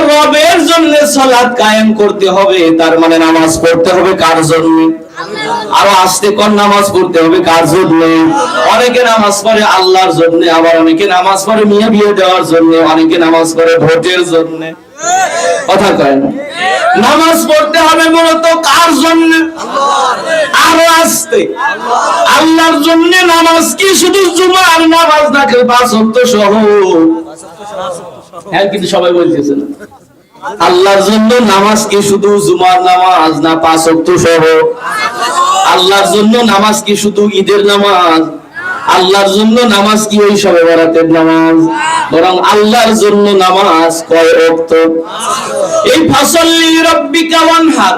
আমার রবের জন্য সালাত কায়েম করতে হবে, তার মানে নামাজ পড়তে হবে কার জন্য? আরো আস্তে কোন নামাজ পড়তে হবে কার জন্য? অনেকে নামাজ পড়ে আল্লাহর জন্য, আবার অনেকে নামাজ পড়ে মিয়া বিয়ে দেওয়ার জন্য, অনেকে নামাজ পড়ে ভোটের জন্য। কথা কয় না? নামাজ পড়তে হবে মূলত কার জন্য? আরো আস্তে আল্লাহর জন্য। নামাজ কি শুধু জুমার নামাজ নাকি 5 ওয়াক্ত সহ? হ্যাঁ, কিন্তু সবাই বলতেছে না। আল্লাহর জন্য নামাজ কি শুধু জুমার নামাজ না 5 ওয়াক্ত সহ? আল্লাহর জন্য নামাজ কি শুধু ঈদের নামাজ? আল্লাহর জন্য নামাজ কি ওই শবে বরাতের নামাজ? বরং আল্লাহর জন্য নামাজ কয় ওয়াক্ত? এই ফাসাল্লি রাব্বিকা ওয়ানহার,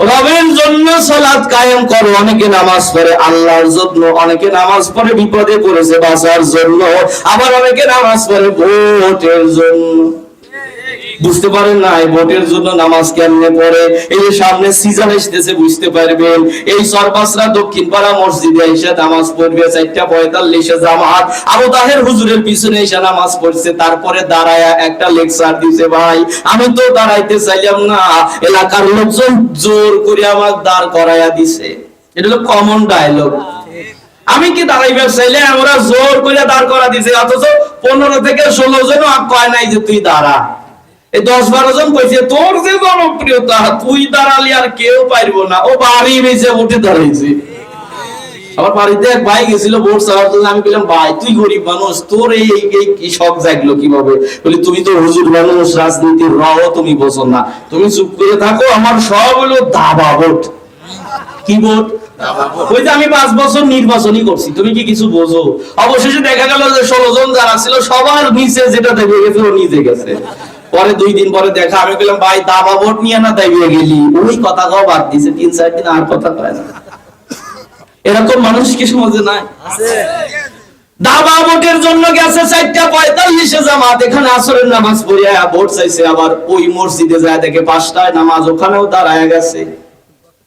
রবের জন্য সালাত কায়েম করো। অনেকে নামাজ পড়ে আল্লাহর জন্য, অনেকে নামাজ পড়ে বিপদে পড়েছে বাঁচার জন্য, আবার অনেকে নামাজ পড়ে ভোটের জন্য। বুঝতে পারেন না এই ভোটের জন্য নামাজ কেমনে পড়ে? এই যে সামনে সিজন আসতেছে, বুঝতে পারবেন। এই সরবাসরা দক্ষিণ পাড়া মসজিদে এসে নামাজ পড়বে 4:45 জামাত। আবু তাহের হুজুরের পিছনে এসে নামাজ পড়ছে, তারপরে দাঁড়ায়া একটা লেকচার দিছে। ভাই আমি তো দাঁড়াইতে চাইলাম না, এলাকার লোকজন জোর করে আমাকে দাঁড় করাইয়া দিছে। এটা হলো কমন ডায়লগ। আমি কি দাঁড়াইবার চাইলে আমরা জোর করে দাঁড় করা দিছে, অথচ 15 থেকে 16 জন কয় নাই যে তুই দাঁড়া। এই 10-12 জন কইছে তোর যে জনপ্রিয়তা, তুই দাঁড়ালি আর কেউ পারবো না। ও বাড়ি বেঁচে উঠে দাঁড়াইছে। আমার বাড়িতে এক ভাই গেছিল ভোট চাওয়ার জন্য। আমি বললাম ভাই তুই গরিব মানুষ, তোর এই কি শখ জাগলো কিভাবে? বলি তুমি তো হুজুর মানুষ, রাজনীতির রহ তুমি বোঝো না, তুমি চুপ করে থাকো। আমার সব হলো দাবা ভোট। কি ভোট? ওই যে আমি 5 বছর নির্বাচনই করছি, তুমি কি কিছু বোঝো? অবশেষে দেখা গেল যে 16 জন যারা ছিল সবার নিচে যেটা দেখে গেছে ও নিজে গেছে। পরে 2 দিন পরে দেখা, আমি বললাম ভাই দাবা ভোট নিয়ে না দাবিয়ে গেলি? ওই কথা কও বাদ দিছে, 3-4 দিন আর কথা কয় না। এরকম মানুষ কি সমাজে নাই? দাবা ভোটের জন্য গেছে 4:45 জামাত, এখানে আসরের নামাজ পড়িয়া ভোট চাইছে। আবার ওই মসজিদে যায় দেখে 5টায় নামাজ, ওখানেও দাঁড়ায় গেছে।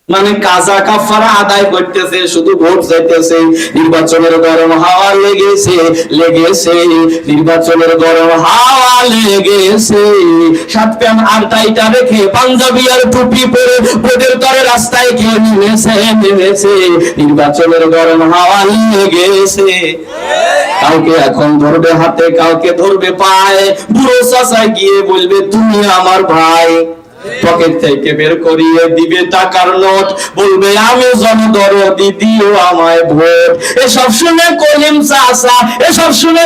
মানে কাজা কাফারা আদায় করতেছে, শুধু ভোট চাইতেছে। নির্বাচনের গরম হাওয়া লেগেছে, নির্বাচনের গরম হাওয়া লেগেছে। 7 প্যান আর টাইটা রেখে পাঞ্জাবি আর টুপি পরে ভোটের তরে রাস্তায় কে নেমেছে। নির্বাচনের গরম হাওয়া লেগেছে। কাউকে এখন ধরবে হাতে, কাউকে ধরবে পায়ে। বুড়ো চাচা গিয়ে বলবে তুমি আমার ভাই। পকেট থেকে বের করিয়ে দিবে টাকার নোট, বলবে আমি জনদরদি, দিও আমায় ভোট। এসব শুনে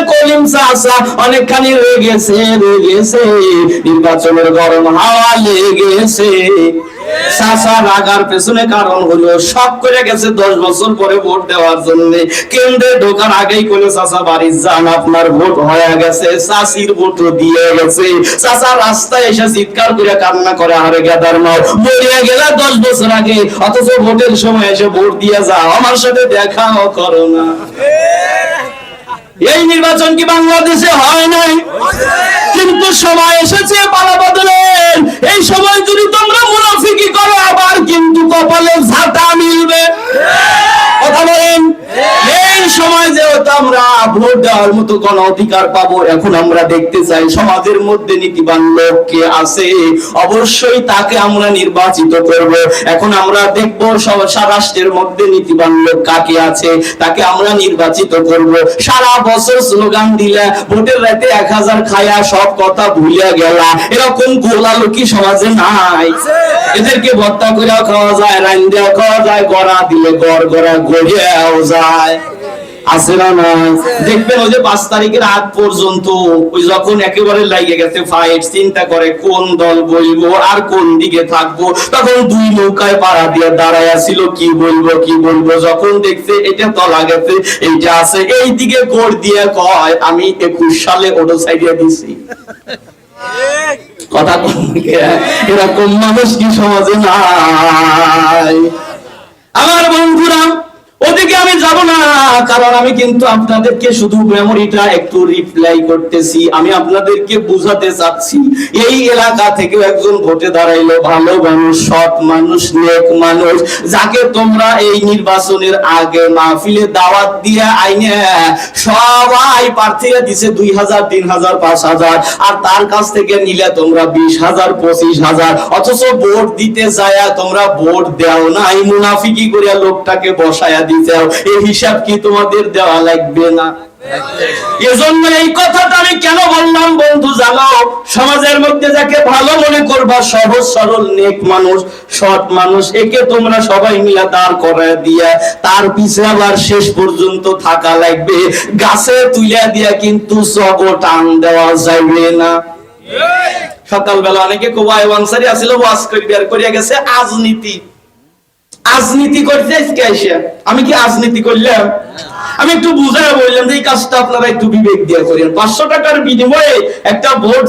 কলিম চাচা অনেকখানি রেগেছে। নির্বাচনের গরম হাওয়া লেগেছে। চাচা রাগার পেছনে কারণ হলো শখ করে গেছে 10 বছর পরে ভোট দেওয়ার জন্য। কেন্দ্রে ঢোকার আগেই কইলো চাচা বাড়ি যান, আপনার ভোট হয়ে গেছে। চাচির ভোটও দিয়ে গেছে। চাচা রাস্তায় এসে চিৎকার করে কান্না করে, আরে গাদার মাও, মরিয়া গেলা 10 বছর আগে, অথচ ভোটের সময় এসে ভোট দিয়ে যাও, আমার সাথে দেখাও করো না। এই নির্বাচন কি বাংলাদেশে হয় নাই? কিন্তু সময় এসেছে পালা বদলের। এই সময় যদি তোমরা মুনাফিকি করো, আবার কিন্তু কপালে ঝাঁটা মিলবে। কথা বলেন, এই সময় যেহেতু আমরা ভোট দেওয়ার মতো কোন অধিকার পাবো, এখন আমরা দেখতে চাই সমাজের মধ্যে নীতিবান লোক কে আছে, অবশ্যই তাকে আমরা নির্বাচিত করব। এখন আমরা দেখবো রাষ্ট্রের মধ্যে নীতিবান লোক কাকে আছে, তাকে আমরা নির্বাচিত করব। সারা বছর স্লোগান দিলে ভোটের রাতে 1000 খায়া সব কথা ভুলিয়া গেলা, এরকম গোলা লোকই সমাজে নাই। এদেরকে ভর্তা করে খাওয়া যায়, রান্না খাওয়া যায়, গড়া দিলে গড়া গড়িয়াও যায়। আছে না নাই? দেখবেন ওই যে 5 তারিখের আগ পর্যন্ত ওই যখন একেবারে লাগিয়ে গেছে ফাইট, চিন্তা করে কোন দল বলবো আর কোন দিকে থাকবো, তখন 2 নৌকায় পাড়া দিয়ে দাঁড়ায় ছিল কি বলবো। যখন দেখছে এটা তলা গেছে, এইটা আছে, এই দিকে গোড় দিয়ে কয় আমি 21 সালে ওটো সাইডে দিছি। কথা এরকম মানুষ কি সমাজে নাই? আমার বন্ধুরা, ওদিকে আমি যাব না, কারণ আমি কিন্তু আপনাদেরকে শুধু মেমোরিটা একটু রিপ্লাই করতেছি। আমি আপনাদেরকে বুঝাতে চাচ্ছি, এই এলাকা থেকে একজন ভোটে দাঁড়াইলো, ভালো মানুষ, সৎ মানুষ, নেক মানুষ, যাকে তোমরা এই নির্বাচনের আগে মাহফিলে দাওয়াত দিয়ে আইনে সবাই প্রার্থীরা দিছে 2000, 3000, 5000, আর তার কাছ থেকে নিলে তোমরা 20,000, 25,000, অথচ ভোট দিতে যায় তোমরা ভোট দেও না, এই মুনাফিকি করে লোকটাকে বসায়া দিতে, এই হিসাব কি তোমাদের দেওয়া লাগবে না? এজন্য এই কথাটা আমি কেন বললাম বন্ধু জানো, সমাজের মধ্যে যাকে ভালো মনে করবা, সহজ সরল নেক মানুষ, সৎ মানুষ, একে তোমরা সবাই মিলে দাঁড় করায় দিয়া তার পিছে আবার শেষ পর্যন্ত থাকা লাগবে। গাছে তুলে দিয়া কিন্তু সগ টান দেওয়া যাবে না। সকালবেলা অনেকে কোবাই ওয়ানসারি আসিল, ওয়াজ করে বের করিয়া গেছে রাজনীতি করতে এসে। আমি কি রাজনীতি করলাম? আমি একটু বুঝায় বললাম যে এই কাজটা আপনারা একটু বিবেক দিয়ে করেন। 500 টাকার বিনিময়ে একটা ভোট